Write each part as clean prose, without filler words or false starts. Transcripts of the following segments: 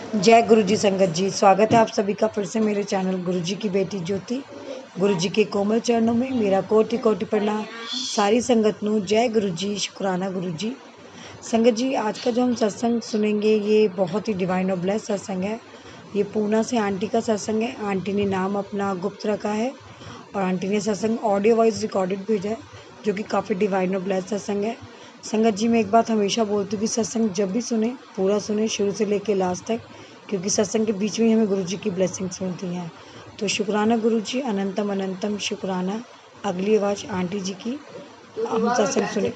जय गुरु जी संगत जी, स्वागत है आप सभी का फिर से मेरे चैनल गुरु जी की बेटी ज्योति। गुरु जी के कोमल चरणों में मेरा कोटि कोटि प्रणाम। सारी संगत नू जय गुरु जी, शुक्राना गुरु जी। संगत जी, आज का जो हम सत्संग सुनेंगे ये बहुत ही डिवाइन और ब्लेस सत्संग है। ये पूना से आंटी का सत्संग है। आंटी ने नाम अपना गुप्त रखा है और आंटी ने सत्संग ऑडियो वॉइस रिकॉर्डेड भेजा है, जो कि काफ़ी डिवाइन और ब्लेस सत्संग है। संगत जी, मैं एक बात हमेशा बोलती हूँ कि सत्संग जब भी सुने पूरा सुने, शुरू से लेकर लास्ट तक, क्योंकि सत्संग के बीच में ही हमें गुरु जी की ब्लेसिंग्स मिलती हैं। तो शुक्राना गुरु जी, अनंतम अनंतम शुक्राना। अगली आवाज़ आंटी जी की, हम सत्संग सुने।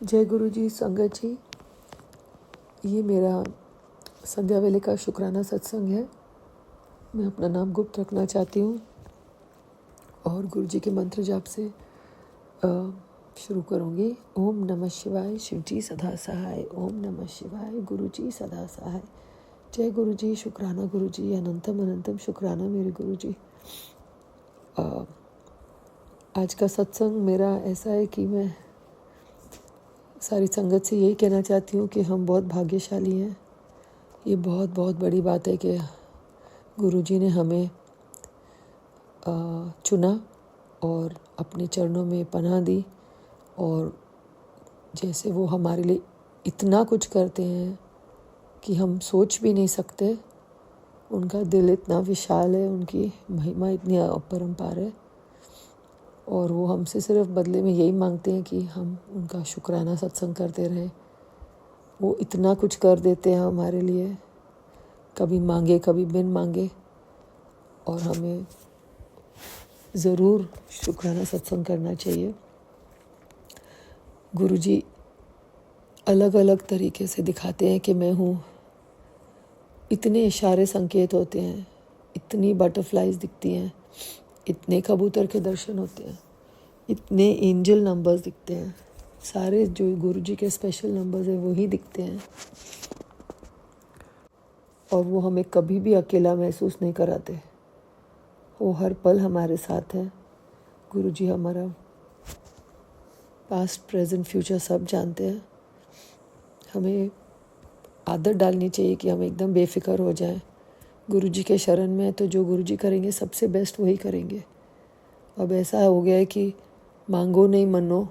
जय गुरु जी संगत जी, ये मेरा संध्या वेले का शुक्राना सत्संग है। मैं अपना नाम गुप्त रखना चाहती हूँ और गुरु जी के मंत्र जाप से शुरू करूँगी। ओम नमः शिवाय, शिव जी सदा सहाय। ओम नमः शिवाय, गुरु जी सदा सहाय। जय गुरु जी, शुक्राना गुरु जी, अनंतम अनंतम शुक्राना मेरे गुरु जी। आज का सत्संग मेरा ऐसा है कि मैं सारी संगत से यही कहना चाहती हूँ कि हम बहुत भाग्यशाली हैं। ये बहुत बहुत बड़ी बात है कि गुरु जी ने हमें चुना और अपने चरणों में पनाह दी, और जैसे वो हमारे लिए इतना कुछ करते हैं कि हम सोच भी नहीं सकते। उनका दिल इतना विशाल है, उनकी महिमा इतनी अपरंपार है, और वो हमसे सिर्फ बदले में यही मांगते हैं कि हम उनका शुक्राना सत्संग करते रहें। वो इतना कुछ कर देते हैं हमारे लिए, कभी मांगे कभी बिन मांगे, और हमें ज़रूर शुक्राना सत्संग करना चाहिए। गुरुजी अलग अलग तरीके से दिखाते हैं कि मैं हूँ। इतने इशारे संकेत होते हैं, इतनी बटरफ्लाइज दिखती हैं, इतने कबूतर के दर्शन होते हैं, इतने एंजल नंबर्स दिखते हैं। सारे जो गुरुजी के स्पेशल नंबर्स हैं वही दिखते हैं, और वो हमें कभी भी अकेला महसूस नहीं कराते। वो हर पल हमारे साथ हैं। गुरुजी हमारा पास्ट प्रेजेंट फ्यूचर सब जानते हैं। हमें आदत डालनी चाहिए कि हम एकदम बेफिक्र हो जाएं। गुरुजी के शरण में है तो जो गुरुजी करेंगे सबसे बेस्ट वही करेंगे। अब ऐसा हो गया है कि मांगो नहीं मनो,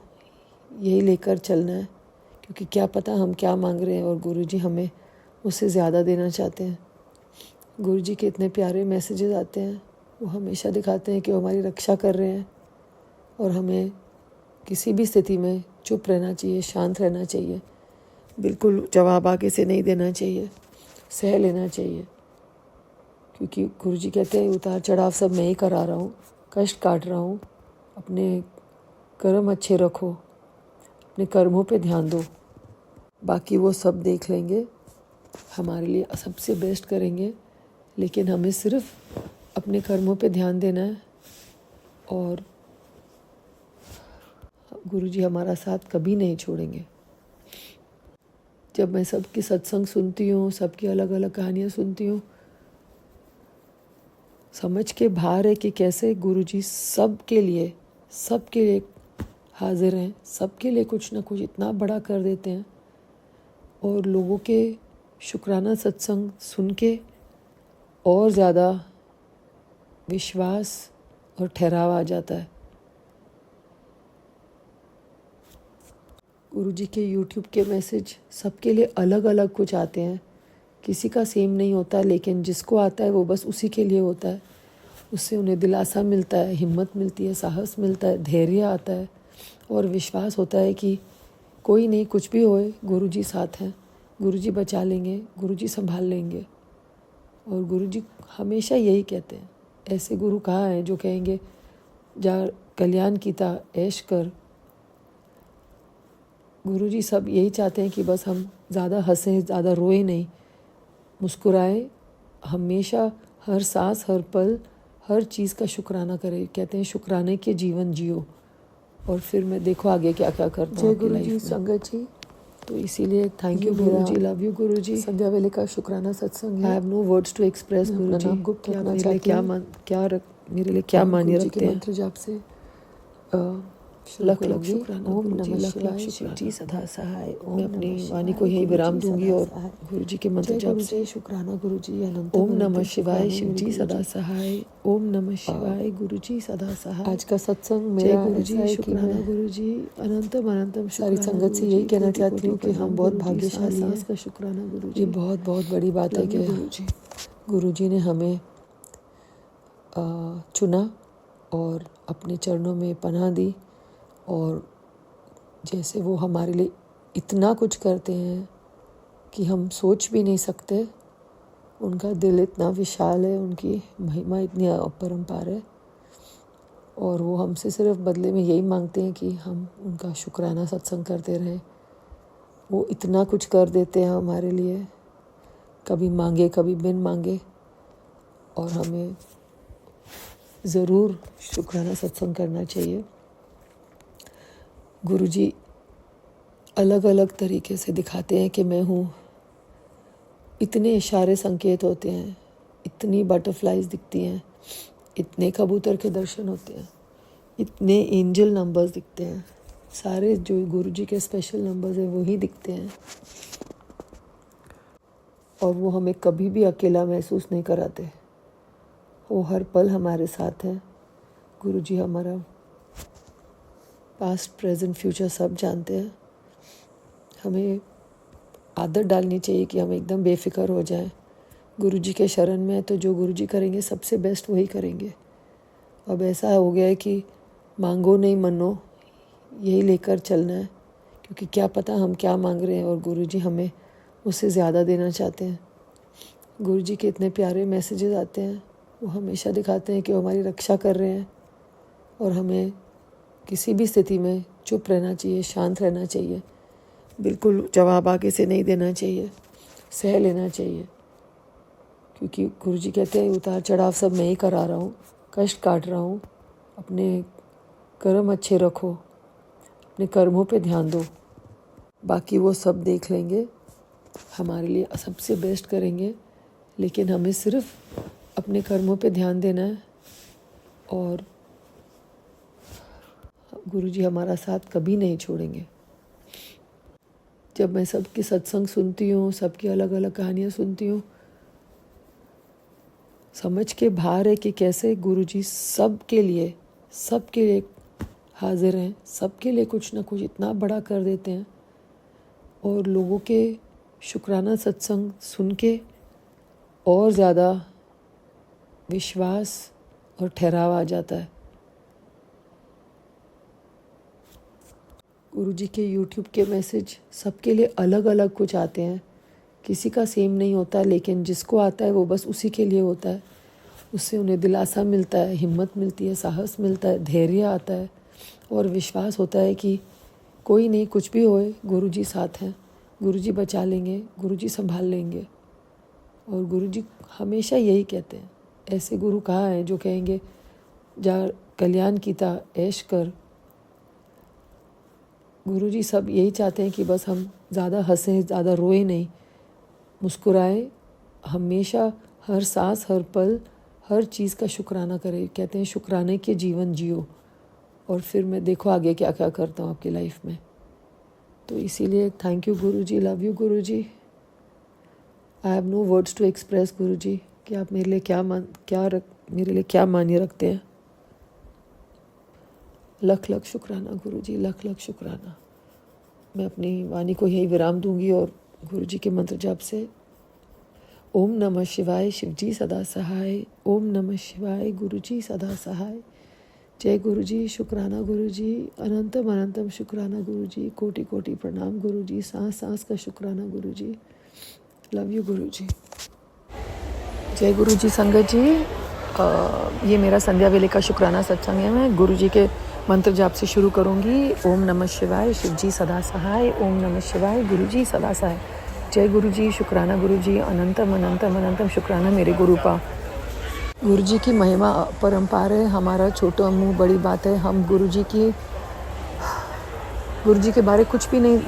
यही लेकर चलना है, क्योंकि क्या पता हम क्या मांग रहे हैं और गुरुजी हमें उससे ज़्यादा देना चाहते हैं। गुरुजी के इतने प्यारे मैसेजेस आते हैं, वो हमेशा दिखाते हैं कि वो हमारी रक्षा कर रहे हैं, और हमें किसी भी स्थिति में चुप रहना चाहिए, शांत रहना चाहिए, बिल्कुल जवाब आगे से नहीं देना चाहिए, सह लेना चाहिए, क्योंकि गुरुजी कहते हैं उतार चढ़ाव सब मैं ही करा रहा हूँ, कष्ट काट रहा हूँ। अपने कर्म अच्छे रखो, अपने कर्मों पे ध्यान दो, बाकी वो सब देख लेंगे, हमारे लिए सबसे बेस्ट करेंगे। लेकिन हमें सिर्फ अपने कर्मों पे ध्यान देना है, और गुरुजी हमारा साथ कभी नहीं छोड़ेंगे। जब मैं सबकी सत्संग सुनती हूँ, सबकी अलग अलग कहानियाँ सुनती हूँ, समझ के बाहर है कि कैसे गुरुजी सबके लिए हाजिर हैं, सबके लिए कुछ ना कुछ इतना बड़ा कर देते हैं, और लोगों के शुक्राना सत्संग सुन के और ज़्यादा विश्वास और ठहराव आ जाता है। गुरुजी के YouTube के मैसेज सबके लिए अलग अलग कुछ आते हैं, किसी का सेम नहीं होता, लेकिन जिसको आता है वो बस उसी के लिए होता है। उससे उन्हें दिलासा मिलता है, हिम्मत मिलती है, साहस मिलता है, धैर्य आता है, और विश्वास होता है कि कोई नहीं, कुछ भी होए गुरुजी साथ हैं, गुरुजी बचा लेंगे, गुरुजी संभाल लेंगे। और गुरुजी हमेशा यही कहते हैं। ऐसे गुरु कहाँ हैं जो कहेंगे जा कल्याण कीता ऐश कर। गुरुजी सब यही चाहते हैं कि बस हम ज़्यादा हंसें, ज़्यादा रोए नहीं, मुस्कुराएं, हमेशा हर सांस हर पल हर चीज़ का शुक्राना करें। कहते हैं शुक्राने के जीवन जियो, और फिर मैं देखो आगे क्या क्या करता हूँ। जय गुरु जी संगत जी। तो इसीलिए thank you Guru ji, love you गुरु जी। संध्या वेले का शुक्राना सत्संग है। I have no words to express Guru ji, गुप्त रखना चाहती हूँ। मेरे लिए क्या मानिए रखते हैं। मंत्र जाप से लख लख शुक्राना ओम नमः शिवाय शिव जी सदा सहाय। मैं अपनी वाणी को यही विराम दूंगी और गुरु जी के मंत्र जाप से शुक्राना गुरु जी अनंत। ओम नमः शिवाय शिव जी सदा सहाय। ओम नमः शिवाय गुरु जी सदा सहाय। आज का सत्संग मेरा गुरु जी शुक्राना गुरु जी अनंतम अनंतम। सारी संगत से यही कहना चाहती हूँ कि हम बहुत भाग्यशाली हैं। का शुक्राना गुरु जी, ये बहुत बहुत बड़ी बात है कि गुरु जी ने हमें चुना और अपने चरणों में पनाह दी। और जैसे वो हमारे लिए इतना कुछ करते हैं कि हम सोच भी नहीं सकते। उनका दिल इतना विशाल है, उनकी महिमा इतनी अपरंपार है और वो हमसे सिर्फ बदले में यही मांगते हैं कि हम उनका शुक्राना सत्संग करते रहें। वो इतना कुछ कर देते हैं हमारे लिए, कभी मांगे कभी बिन मांगे, और हमें ज़रूर शुक्राना सत्संग करना चाहिए। गुरुजी अलग अलग तरीके से दिखाते हैं कि मैं हूँ। इतने इशारे संकेत होते हैं, इतनी बटरफ्लाइज दिखती हैं, इतने कबूतर के दर्शन होते हैं, इतने एंजल नंबर्स दिखते हैं। सारे जो गुरुजी के स्पेशल नंबर्स हैं वही दिखते हैं और वो हमें कभी भी अकेला महसूस नहीं कराते। वो हर पल हमारे साथ हैं। गुरुजी हमारा पास्ट प्रेजेंट फ्यूचर सब जानते हैं। हमें आदत डालनी चाहिए कि हम एकदम बेफिक्र हो जाएं। गुरुजी के शरण में है तो जो गुरुजी करेंगे सबसे बेस्ट वही करेंगे। अब ऐसा हो गया है कि मांगो नहीं मनो, यही लेकर चलना है, क्योंकि क्या पता हम क्या मांग रहे हैं और गुरुजी हमें उससे ज़्यादा देना चाहते हैं। गुरुजी के इतने प्यारे मैसेजेस आते हैं, वो हमेशा दिखाते हैं कि वो हमारी रक्षा कर रहे हैं और हमें किसी भी स्थिति में चुप रहना चाहिए, शांत रहना चाहिए, बिल्कुल जवाब आगे से नहीं देना चाहिए, सह लेना चाहिए, क्योंकि गुरुजी कहते हैं उतार चढ़ाव सब मैं ही करा रहा हूँ, कष्ट काट रहा हूँ। अपने कर्म अच्छे रखो, अपने कर्मों पे ध्यान दो, बाकी वो सब देख लेंगे, हमारे लिए सबसे बेस्ट करेंगे। लेकिन हमें सिर्फ अपने कर्मों पे ध्यान देना है और गुरुजी हमारा साथ कभी नहीं छोड़ेंगे। जब मैं सबकी सत्संग सुनती हूँ, सबकी अलग अलग कहानियाँ सुनती हूँ, समझ के बाहर है कि कैसे गुरुजी सबके लिए हाजिर हैं, सबके लिए कुछ ना कुछ इतना बड़ा कर देते हैं। और लोगों के शुक्राना सत्संग सुन के और ज़्यादा विश्वास और ठहराव आ जाता है। गुरुजी के YouTube के मैसेज सबके लिए अलग अलग कुछ आते हैं, किसी का सेम नहीं होता, लेकिन जिसको आता है वो बस उसी के लिए होता है। उससे उन्हें दिलासा मिलता है, हिम्मत मिलती है, साहस मिलता है, धैर्य आता है और विश्वास होता है कि कोई नहीं, कुछ भी होए गुरुजी साथ हैं, गुरुजी बचा लेंगे, गुरुजी संभाल लेंगे। और गुरुजी हमेशा यही कहते हैं। ऐसे गुरु कहाँ हैं जो कहेंगे जा कल्याण कीता ऐश कर। गुरुजी सब यही चाहते हैं कि बस हम ज़्यादा हंसें, ज़्यादा रोए नहीं, मुस्कुराएं, हमेशा हर सांस हर पल हर चीज़ का शुक्राना करें। कहते हैं शुक्राने के जीवन जियो और फिर मैं देखो आगे क्या क्या करता हूँ आपकी लाइफ में। तो इसीलिए thank you Guruji, love you Guruji. I have no words to express Guruji कि आप मेरे लिए क्या मान्य रखते हैं। लख लख शुक्राना गुरुजी, लख लख शुक्राना। मैं अपनी वाणी को यही विराम दूंगी और गुरुजी के मंत्र जाप से ओम नमः शिवाय शिवजी सदा सहाय। ओम नमः शिवाय गुरुजी सदा सहाय। जय गुरुजी, शुक्राना गुरुजी, अनंतम अनंतम शुक्राना गुरुजी, कोटि कोटि प्रणाम गुरुजी, सांस सांस का शुक्राना गुरुजी, लव यू गुरुजी। जय गुरुजी संगत जी। ये मेरा संध्या वेले का शुक्राना सत्संग है। मैं गुरुजी के मंत्र जाप से शुरू करूंगी। ओम नमः शिवाय शिवजी सदा सहाय। ओम नमः शिवाय गुरुजी सदा सहाय। जय गुरुजी, शुक्राना गुरुजी, अनंतम अनंतम अनंतम शुक्राना मेरे गुरुपा। गुरुजी की महिमा परंपार है, हमारा छोटा मुंह बड़ी बात है। हम गुरुजी के बारे कुछ भी नहीं